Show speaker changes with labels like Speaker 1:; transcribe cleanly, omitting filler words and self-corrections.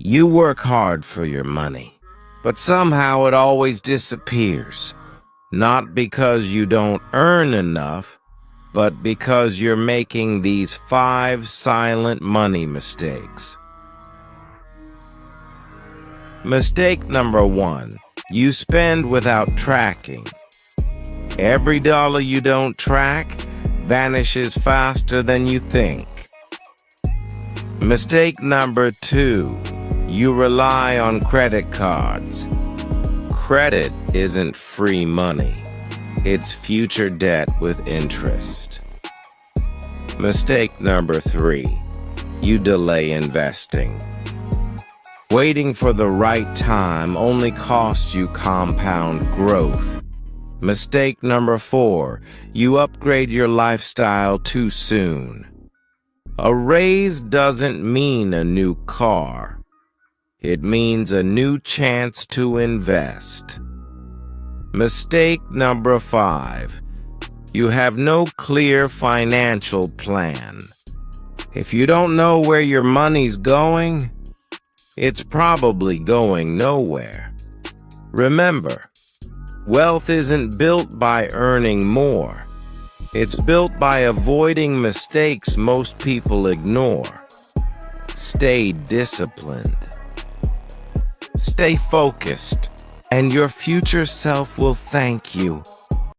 Speaker 1: You work hard for your money, but somehow it always disappears. Not because you don't earn enough, but because you're making these 5 silent money mistakes. Mistake number 1. You spend without tracking. Every dollar you don't track vanishes faster than you think. Mistake number 2. You rely on credit cards. Credit isn't free money. It's future debt with interest. Mistake number 3. You delay investing. Waiting for the right time only costs you compound growth. Mistake number 4. You upgrade your lifestyle too soon. A raise doesn't mean a new car. It means a new chance to invest. Mistake number 5. You have no clear financial plan. If you don't know where your money's going, it's probably going nowhere. Remember, wealth isn't built by earning more. It's built by avoiding mistakes most people ignore. Stay disciplined. Stay focused, and your future self will thank you.